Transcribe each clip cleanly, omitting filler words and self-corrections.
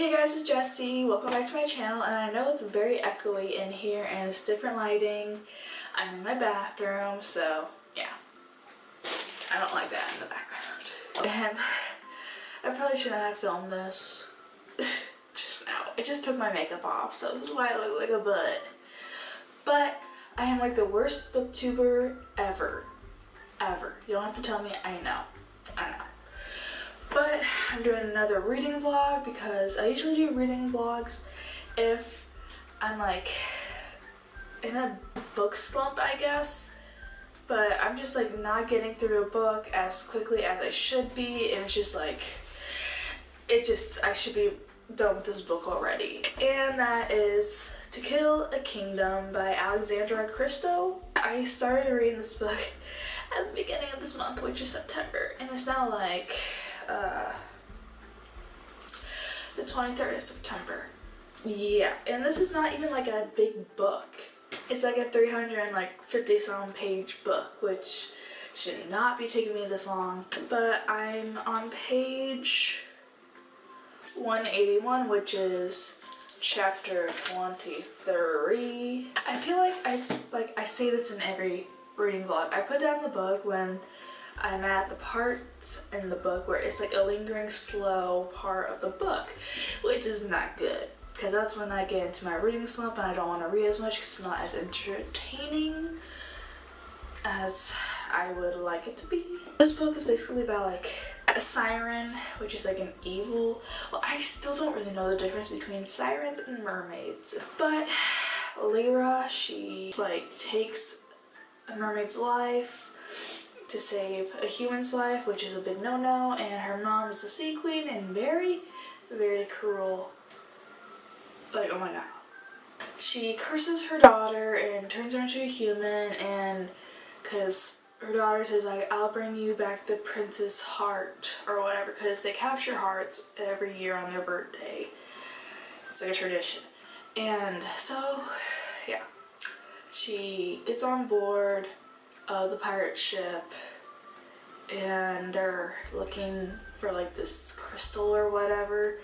Hey guys, it's Jessie. Welcome back to my channel, and I know it's very echoey in here and it's different lighting. I'm in my bathroom, so yeah. I don't like that in the background. And I probably shouldn't have filmed this just now. I just took my makeup off, so this is why I look like a butt. But I am like the worst booktuber ever. Ever. You don't have to tell me, I know. But I'm doing another reading vlog because I usually do reading vlogs if I'm like in a book slump, I guess. But I'm just like not getting through a book as quickly as I should be, and it's just like, I should be done with this book already. And that is To Kill a Kingdom by Alexandra Christo. I started reading this book at the beginning of this month, which is September, and it's now like the 23rd of September. Yeah, and this is not even like a big book. It's like a 350 some page book, which should not be taking me this long. But I'm on page 181, which is chapter 23. I feel like I say this in every reading vlog. I put down the book when I'm at the parts in the book where it's like a lingering slow part of the book, which is not good because that's when I get into my reading slump and I don't want to read as much because it's not as entertaining as I would like it to be. This book is basically about like a siren, which is like an evil, well, I still don't really know the difference between sirens and mermaids, but Lyra, she like takes a mermaid's life to save a human's life, which is a big no-no, and her mom is the sea queen and very, very cruel. Like, oh my god. She curses her daughter and turns her into a human, and because her daughter says like, I'll bring you back the prince's heart or whatever, because they capture hearts every year on their birthday. It's like a tradition. And so yeah, she gets on board the pirate ship, and they're looking for like this crystal or whatever.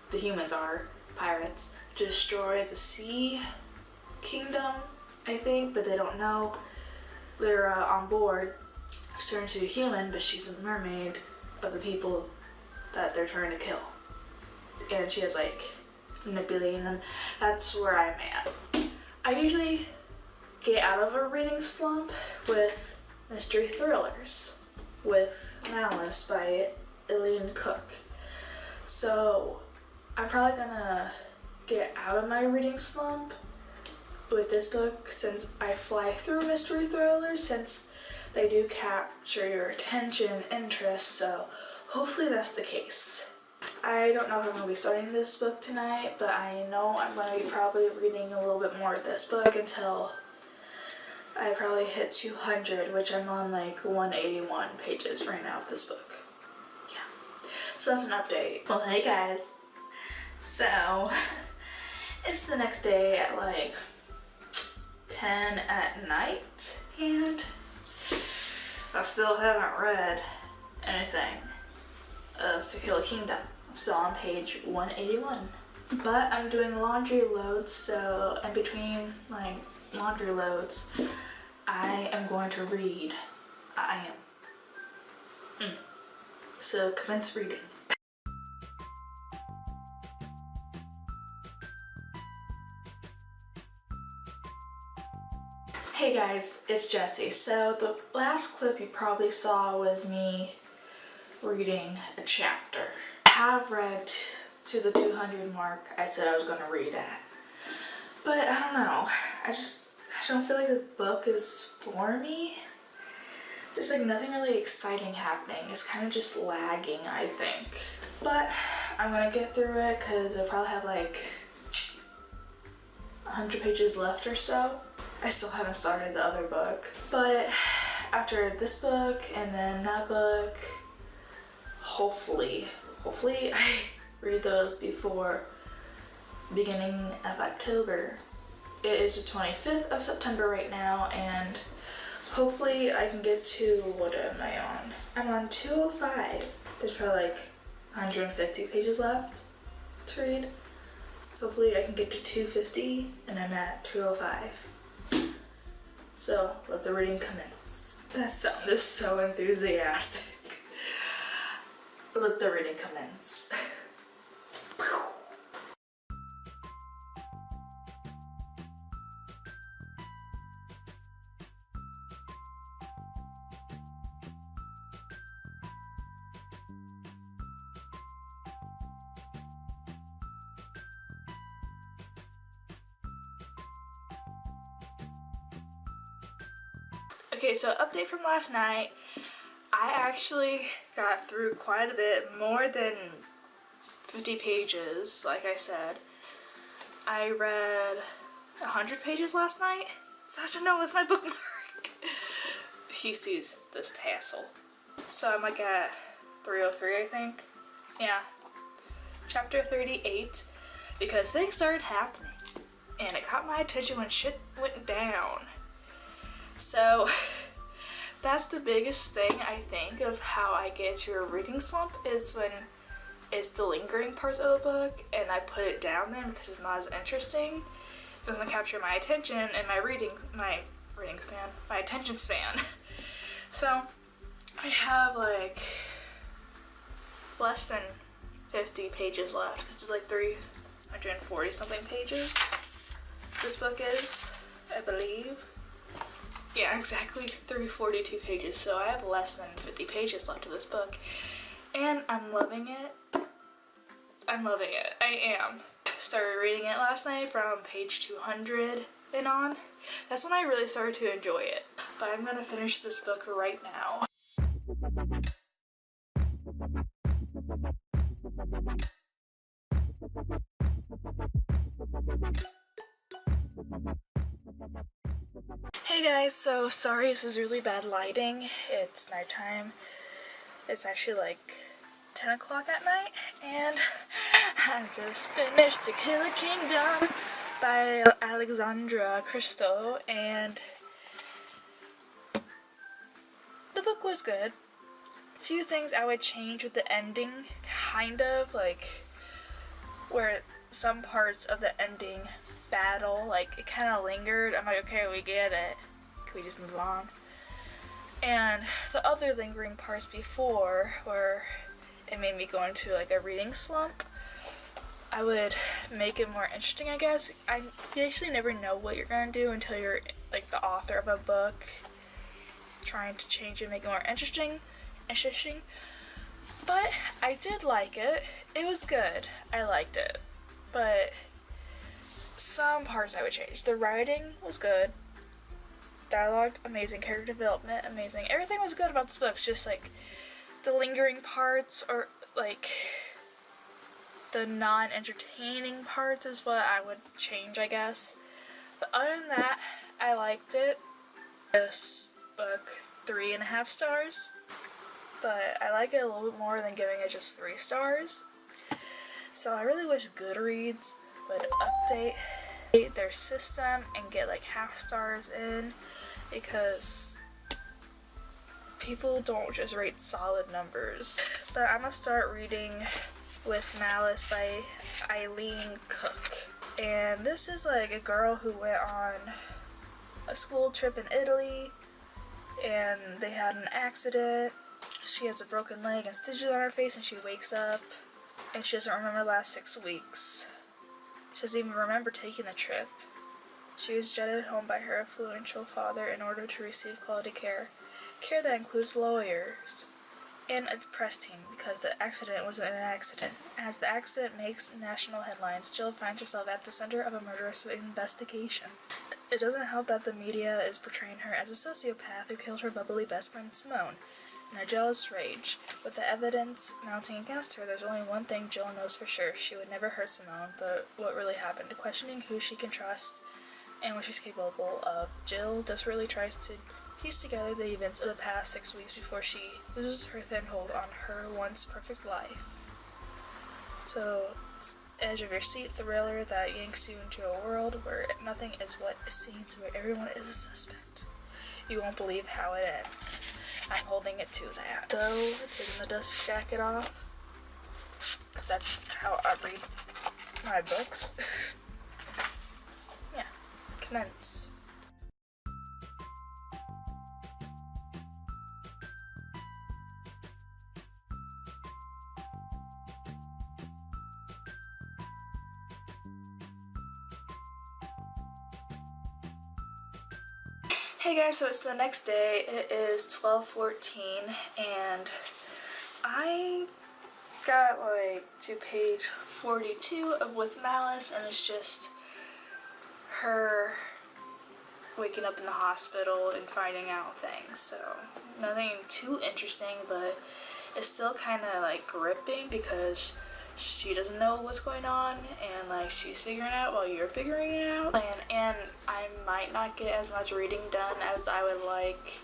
The humans are pirates to destroy the sea kingdom, I think, but they don't know. They're on board. She's turned into a human, but she's a mermaid of the people that they're trying to kill, and she is like manipulating them. That's where I'm at. I usually get out of a reading slump with mystery thrillers with Malice by Elaine Cook. So I'm probably gonna get out of my reading slump with this book since I fly through mystery thrillers, since they do capture your attention and interest, so hopefully that's the case. I don't know if I'm going to be starting this book tonight, but I know I'm going to be probably reading a little bit more of this book until I probably hit 200, which I'm on like 181 pages right now of this book. Yeah. So that's an update. Well, hey guys. So, it's the next day at like 10 at night, and I still haven't read anything of To Kill a Kingdom. I'm still on page 181. But I'm doing laundry loads, so in between like laundry loads, I am going to read. I am. So commence reading. Hey guys, it's Jessie. So the last clip you probably saw was me reading a chapter. I have read to the 200 mark I said I was going to read at. But I don't know. I don't feel like this book is for me. There's like nothing really exciting happening. It's kind of just lagging, I think. But I'm going to get through it because I probably have like 100 pages left or so. I still haven't started the other book. But after this book and then that book, hopefully I read those before beginning of October. It is the 25th of September right now, and hopefully I can get to, what am I on? I'm on 205. There's probably like 150 pages left. to read. Hopefully I can get to 250 and I'm at 205. So let the reading commence. That sound is so enthusiastic. Let the reading commence. Okay, so update from last night. I actually got through quite a bit, more than 50 pages, like I said. I read 100 pages last night. Sasha, no, that's my bookmark. He sees this tassel. So I'm like at 303, I think. Yeah. Chapter 38, because things started happening. And it caught my attention when shit went down. So that's the biggest thing I think of how I get into a reading slump, is when it's the lingering parts of the book and I put it down then because it's not as interesting. It doesn't capture my attention and my attention span. So I have like less than 50 pages left because it's like 340 something pages. This book is, I believe. Yeah, exactly 342 pages, so I have less than 50 pages left of this book. And I'm loving it. I'm loving it. I am. Started reading it last night from page 200 and on. That's when I really started to enjoy it. But I'm gonna finish this book right now. Hey guys, so sorry this is really bad lighting. It's nighttime. It's actually like 10 o'clock at night, and I just finished To Kill a Kingdom by Alexandra Christo, and the book was good. A few things I would change with the ending, kind of, like where some parts of the ending battle, like it kind of lingered. I'm like, okay, we get it. Can we just move on? And the other lingering parts before, where it made me go into like a reading slump, I would make it more interesting, I guess. You actually never know what you're gonna do until you're like the author of a book, trying to change it, make it more interesting. But I did like it. It was good. I liked it. But some parts I would change. The writing was good. Dialogue, amazing. Character development, amazing. Everything was good about this book. It's just like the lingering parts, or like the non-entertaining parts is what I would change, I guess. But other than that, I liked it. This book, 3.5 stars. But I like it a little bit more than giving it just 3 stars. So I really wish Goodreads would update their system and get like half stars in, because people don't just rate solid numbers. But I'm gonna start reading With Malice by Eileen Cook. And this is like a girl who went on a school trip in Italy and they had an accident. She has a broken leg and stitches on her face, and she wakes up and she doesn't remember the last 6 weeks. She doesn't even remember taking the trip. She was jetted home by her influential father in order to receive quality care. Care that includes lawyers and a press team, because the accident wasn't an accident. As the accident makes national headlines, Jill finds herself at the center of a murderous investigation. It doesn't help that the media is portraying her as a sociopath who killed her bubbly best friend Simone. In a jealous rage, with the evidence mounting against her, there's only one thing Jill knows for sure. She would never hurt Simone, but what really happened? Questioning who she can trust and what she's capable of, Jill desperately tries to piece together the events of the past 6 weeks before she loses her thin hold on her once perfect life. So, it's edge of your seat thriller that yanks you into a world where nothing is what it seems, where everyone is a suspect. You won't believe how it ends. I'm holding it to that. So, taking the dust jacket off, because that's how I read my books. Yeah, commence. Hey guys, so it's the next day. It is 12:14 and I got like to page 42 of With Malice, and it's just her waking up in the hospital and finding out things. So nothing too interesting, but it's still kind of like gripping because she doesn't know what's going on, and like she's figuring it out while you're figuring it out. And I might not get as much reading done as I would like.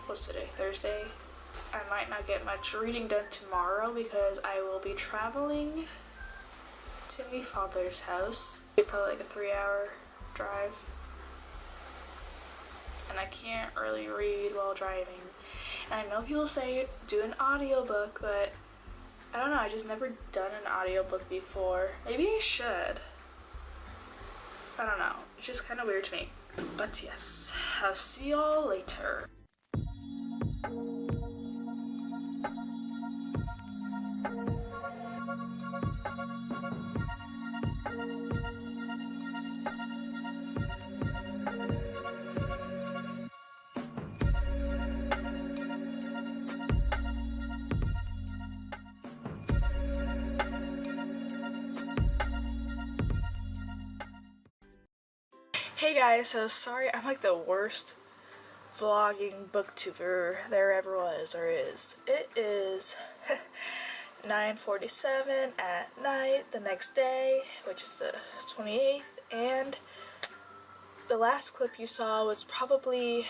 What's today? Thursday? I might not get much reading done tomorrow because I will be traveling to my father's house. Probably like a 3-hour drive. And I can't really read while driving. And I know people say do an audiobook, but I don't know, I just never done an audiobook before. Maybe I should. I don't know. It's just kind of weird to me. But yes, I'll see y'all later. Hey guys, so sorry, I'm like the worst vlogging booktuber there ever was or is. It is 9:47 at night the next day, which is the 28th, and the last clip you saw was probably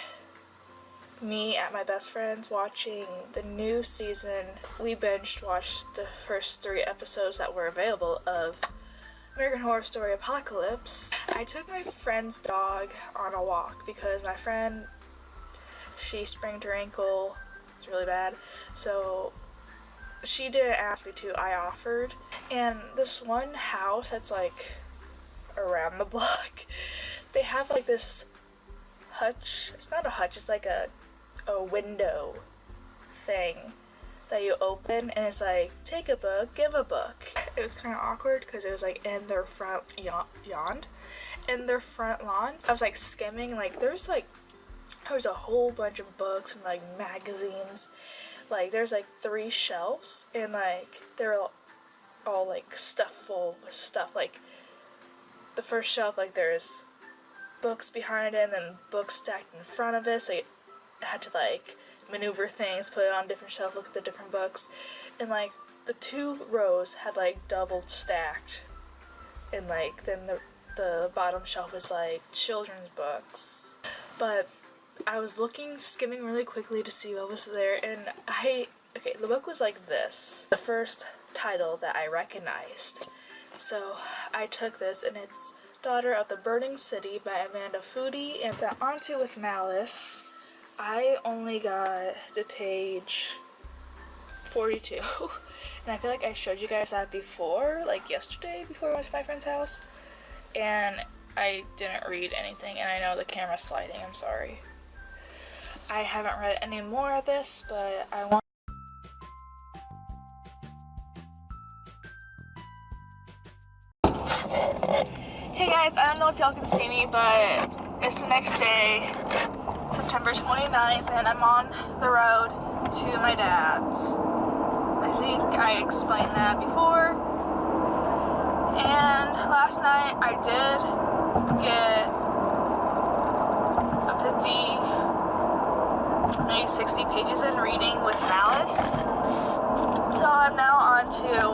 me at my best friend's watching the new season. We watched the first 3 episodes that were available of American Horror Story Apocalypse. I took my friend's dog on a walk because my friend, she sprained her ankle. It's really bad. So she didn't ask me to, I offered. And this one house that's like around the block, they have like this hutch. It's not a hutch, it's like a window thing that you open, and it's like, take a book, give a book. It was kind of awkward because it was like in their front in their front lawns. I was like skimming, like there was a whole bunch of books and like magazines. Like there's like 3 shelves, and like they're all like stuffed full with stuff. Like the first shelf, like there's books behind it and then books stacked in front of it, so you had to like maneuver things, put it on different shelves, look at the different books, and like the 2 rows had like doubled stacked, and like then the bottom shelf is like children's books. But I was skimming really quickly to see what was there, and the book was like this, the first title that I recognized. So I took this, and it's Daughter of the Burning City by Amanda Foody, and got onto With Malice. I only got to page 42, and I feel like I showed you guys that before, like yesterday before I went to my friend's house, and I didn't read anything, and I know the camera's sliding, I'm sorry. I haven't read any more of this, but I want. Hey guys, I don't know if y'all can see me, but it's the next day, September 29th, and I'm on the road to my dad's. I think I explained that before. And last night I did get a 50, maybe 60 pages in reading With Malice. So I'm now on to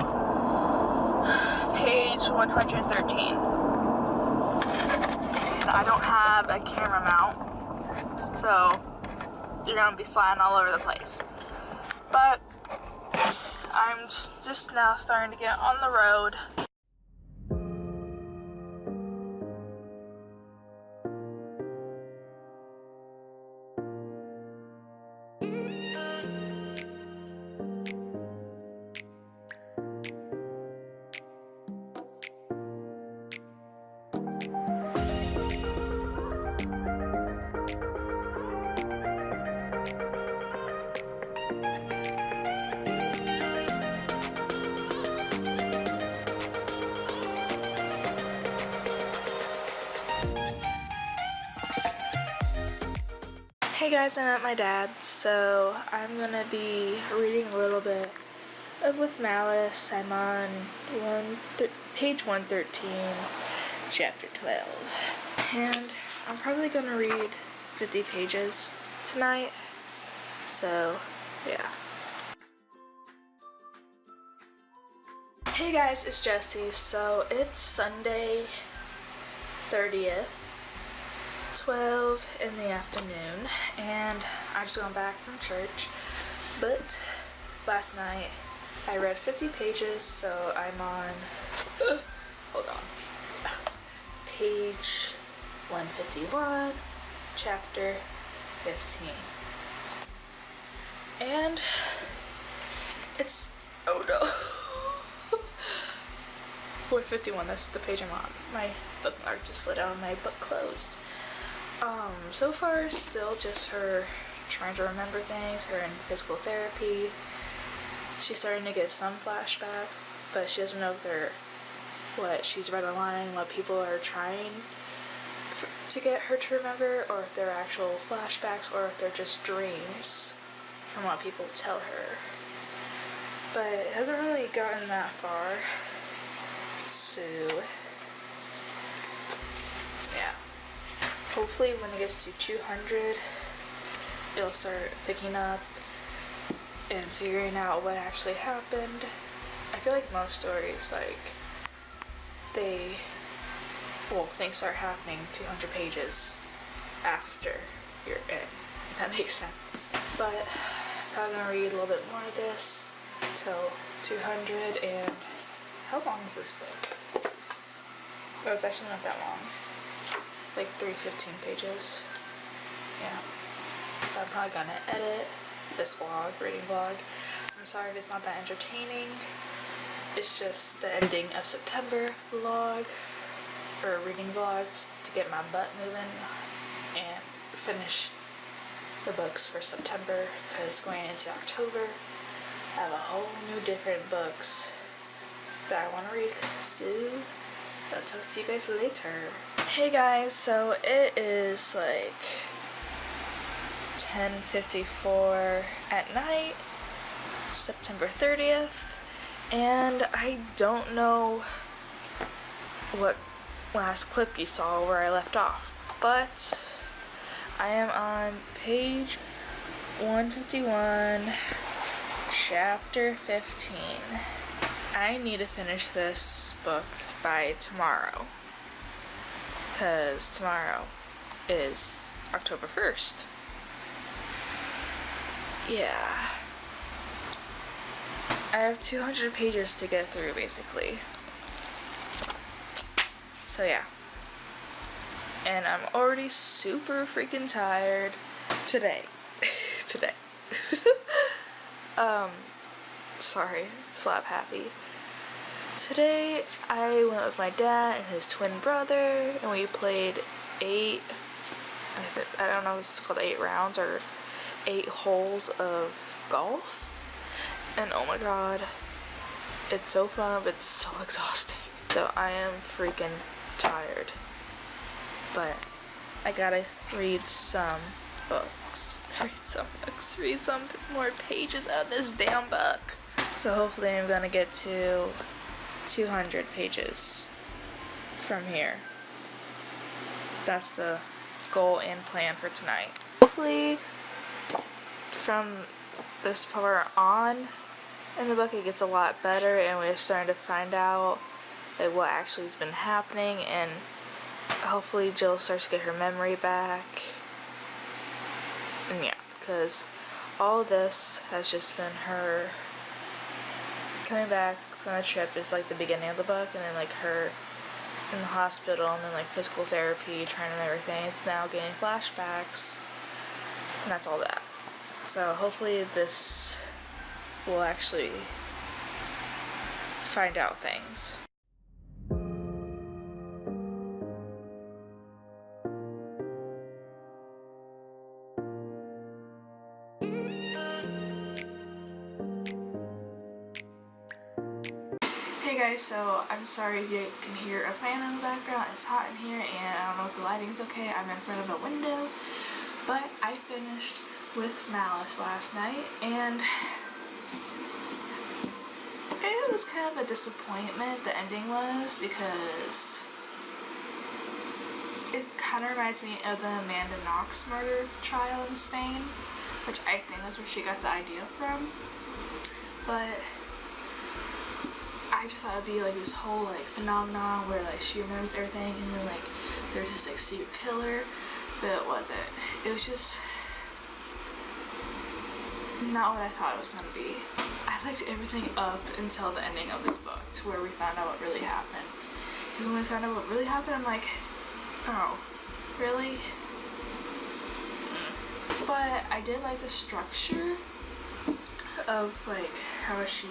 page 113. And I don't have a camera mount, so you're gonna be sliding all over the place. But I'm just now starting to get on the road. Hey guys, I'm at my dad's, so I'm gonna be reading a little bit of With Malice. I'm on page 113, chapter 12. And I'm probably gonna read 50 pages tonight, so yeah. Hey guys, it's Jessie. So it's Sunday 30th, 12 in the afternoon, and I just got back from church. But last night I read 50 pages, so I'm on hold on, page 151, chapter 15. And it's, oh no, 151, that's the page I'm on. My bookmark just slid out and my book closed. So far, still just her trying to remember things, her in physical therapy. She's starting to get some flashbacks, but she doesn't know if they're what she's read online, what people are trying to get her to remember, or if they're actual flashbacks, or if they're just dreams from what people tell her. But it hasn't really gotten that far, so yeah. Hopefully when it gets to 200, it'll start picking up and figuring out what actually happened. I feel like most stories, like, things start happening 200 pages after you're in, if that makes sense. But I'm probably gonna read a little bit more of this till 200, and how long is this book? Oh, it's actually not that long. Like 315 pages. Yeah. But I'm probably gonna edit this vlog, reading vlog. I'm sorry if it's not that entertaining. It's just the ending of September vlog, or reading vlogs, to get my butt moving and finish the books for September, because going into October I have a whole new different books that I want to read. So I'll talk to you guys later. Hey guys, so it is like 10:54 at night, September 30th, and I don't know what last clip you saw where I left off, but I am on page 151, chapter 15. I need to finish this book by tomorrow, because tomorrow is October 1st. Yeah. I have 200 pages to get through, basically. So yeah. And I'm already super freaking tired today. Today. Sorry, slap happy. Today I went with my dad and his twin brother, and we played I don't know if it's called 8 rounds or 8 holes of golf. And oh my god, it's so fun, but it's so exhausting. So I am freaking tired. But I gotta read some books. Read some more pages out of this damn book. So hopefully I'm gonna get to 200 pages from here. That's the goal and plan for tonight. Hopefully from this part on in the book it gets a lot better, and we're starting to find out like what actually has been happening, and hopefully Jill starts to get her memory back. And yeah, because all this has just been her coming back from the trip is like the beginning of the book, and then like her in the hospital, and then like physical therapy, trying to remember things, now getting flashbacks, and that's all that. So hopefully this will actually find out things. Hey guys, so I'm sorry if you can hear a fan in the background. It's hot in here and I don't know if the lighting's okay. I'm in front of a window, But I finished with Malice last night, and it was kind of a disappointment, the ending was, because it kind of reminds me of the Amanda Knox murder trial in Spain, which I think that's where she got the idea from. But I just thought it'd be like this whole like phenomenon where like she remembers everything, and then like there's this like secret killer, but it wasn't. It was just not what I thought it was gonna be. I liked everything up until the ending of this book, to where we found out what really happened. Because when we found out what really happened, I'm like, oh, really? But I did like the structure of like how she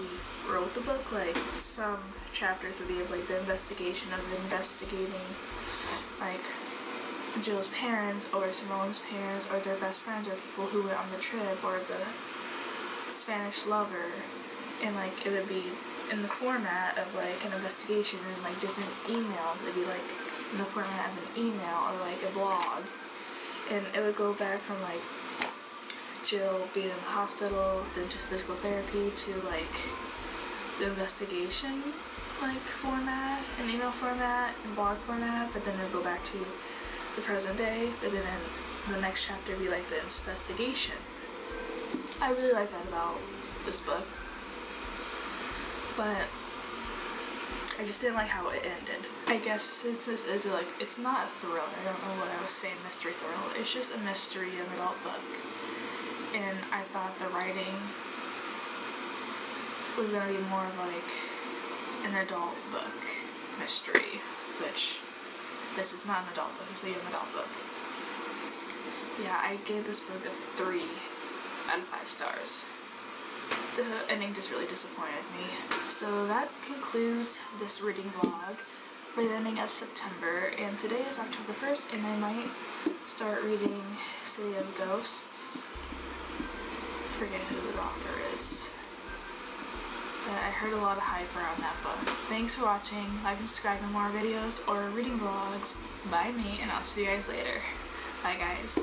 wrote the book. Like some chapters would be of like the investigation of investigating like Jill's parents or Simone's parents or their best friends or people who went on the trip or the Spanish lover, and like it would be in the format of like an investigation and like different emails. It'd be like in the format of an email or like a blog, and it would go back from like Jill being in the hospital, then to physical therapy, to like the investigation like format, an email format, and blog format, but then it'll go back to the present day, but then in the next chapter be like the investigation. I really like that about this book, but I just didn't like how it ended. I guess since this is like, it's not a thriller, I don't know what I was saying, mystery thriller, it's just a mystery young adult book. And I thought the writing was gonna be more of like an adult book mystery, which this is not an adult book, it's a young adult book. Yeah, I gave this book a 3 out of 5 stars. The ending just really disappointed me. So that concludes this reading vlog for the ending of September, and today is October 1st, and I might start reading City of Ghosts. Forget who the author is, but I heard a lot of hype around that book. Thanks for watching. Like and subscribe for more videos or reading vlogs by me, and I'll see you guys later. Bye guys.